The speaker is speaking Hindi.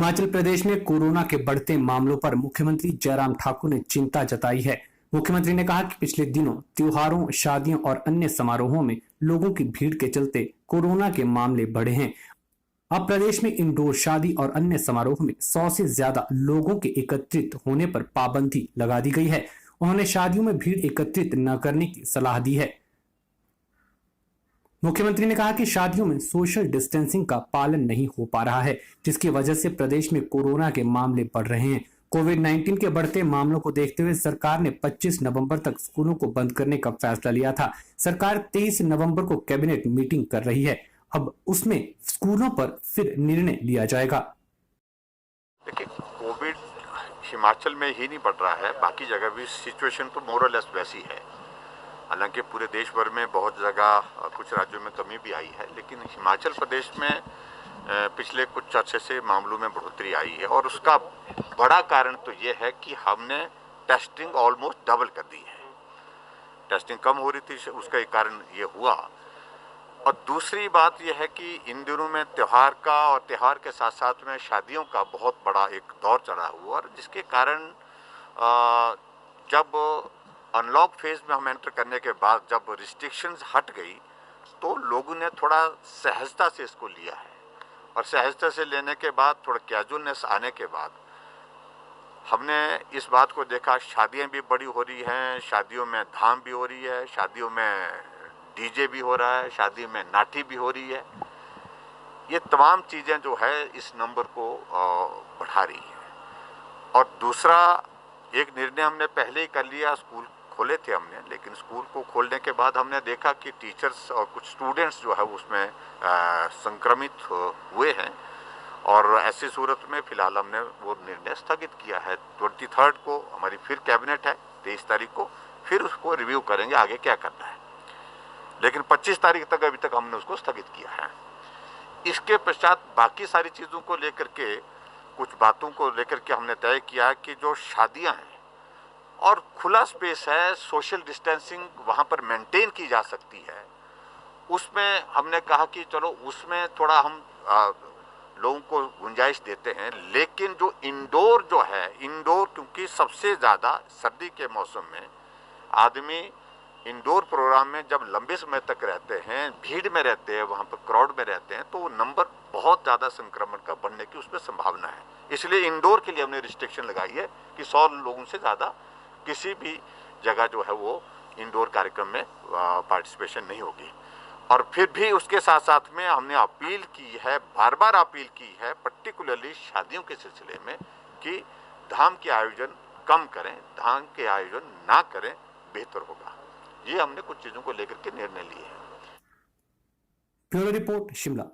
हिमाचल प्रदेश में कोरोना के बढ़ते मामलों पर मुख्यमंत्री जयराम ठाकुर ने चिंता जताई है। मुख्यमंत्री ने कहा कि पिछले दिनों त्योहारों, शादियों और अन्य समारोहों में लोगों की भीड़ के चलते कोरोना के मामले बढ़े हैं। अब प्रदेश में इंडोर शादी और अन्य समारोह में 100 से ज्यादा लोगों के एकत्रित होने पर पाबंदी लगा दी गई है। उन्होंने शादियों में भीड़ एकत्रित न करने की सलाह दी है। मुख्यमंत्री ने कहा कि शादियों में सोशल डिस्टेंसिंग का पालन नहीं हो पा रहा है, जिसकी वजह से प्रदेश में कोरोना के मामले बढ़ रहे हैं। कोविड-19 के बढ़ते मामलों को देखते हुए सरकार ने 25 नवंबर तक स्कूलों को बंद करने का फैसला लिया था। सरकार 23 नवंबर को कैबिनेट मीटिंग कर रही है। अब उसमें स्कूलों पर फिर निर्णय लिया जाएगा। देखिए, कोविड हिमाचल में ही नहीं बढ़ रहा है, बाकी जगह भी सिचुएशन तो मोर और लेस वैसी है। हालांकि पूरे देश भर में बहुत जगह कुछ राज्यों में कमी भी आई है, लेकिन हिमाचल प्रदेश में पिछले कुछ अर्से से मामलों में बढ़ोतरी आई है और उसका बड़ा कारण तो ये है कि हमने टेस्टिंग ऑलमोस्ट डबल कर दी है। टेस्टिंग कम हो रही थी, उसका एक कारण ये हुआ। और दूसरी बात यह है कि इन दिनों में त्यौहार का और त्यौहार के साथ साथ में शादियों का बहुत बड़ा एक दौर चढ़ा हुआ और जिसके कारण जब अनलॉक फेज में हम एंटर करने के बाद जब रिस्ट्रिक्शंस हट गई तो लोगों ने थोड़ा सहजता से इसको लिया है और सहजता से लेने के बाद थोड़ा कैजुअलनेस आने के बाद हमने इस बात को देखा, शादियां भी बड़ी हो रही हैं, शादियों में धाम भी हो रही है, शादियों में डीजे भी हो रहा है, शादी में नाटी भी हो रही है। ये तमाम चीज़ें जो है इस नंबर को बढ़ा रही है। और दूसरा एक निर्णय हमने पहले ही कर लिया, स्कूल खोले थे हमने, लेकिन स्कूल को खोलने के बाद हमने देखा कि टीचर्स और कुछ स्टूडेंट्स जो है उसमें संक्रमित हुए हैं और ऐसी सूरत में फिलहाल हमने वो निर्णय स्थगित किया है। 23 को हमारी फिर कैबिनेट है, 23 तारीख को फिर उसको रिव्यू करेंगे आगे क्या करना है, लेकिन 25 तारीख तक अभी तक हमने उसको स्थगित किया है। इसके पश्चात बाकी सारी चीज़ों को लेकर के, कुछ बातों को लेकर के हमने तय किया कि जो शादियां हैं और खुला स्पेस है, सोशल डिस्टेंसिंग वहाँ पर मेंटेन की जा सकती है, उसमें हमने कहा कि चलो उसमें थोड़ा हम लोगों को गुंजाइश देते हैं। लेकिन जो इंडोर जो है, इंडोर क्योंकि सबसे ज़्यादा सर्दी के मौसम में आदमी इंडोर प्रोग्राम में जब लंबे समय तक रहते हैं, भीड़ में रहते हैं, वहाँ पर क्राउड में रहते हैं, तो वो नंबर बहुत ज़्यादा संक्रमण का बढ़ने की उसमें संभावना है। इसलिए इंडोर के लिए हमने रिस्ट्रिक्शन लगाई है कि 100 लोगों से ज़्यादा किसी भी जगह जो है वो इंडोर कार्यक्रम में पार्टिसिपेशन नहीं होगी। और फिर भी उसके साथ साथ में हमने अपील की है, बार बार अपील की है, पर्टिकुलरली शादियों के सिलसिले में कि धाम के आयोजन कम करें, धाम के आयोजन ना करें, बेहतर होगा। ये हमने कुछ चीज़ों को लेकर के निर्णय लिए हैं। Bureau report, Shimla.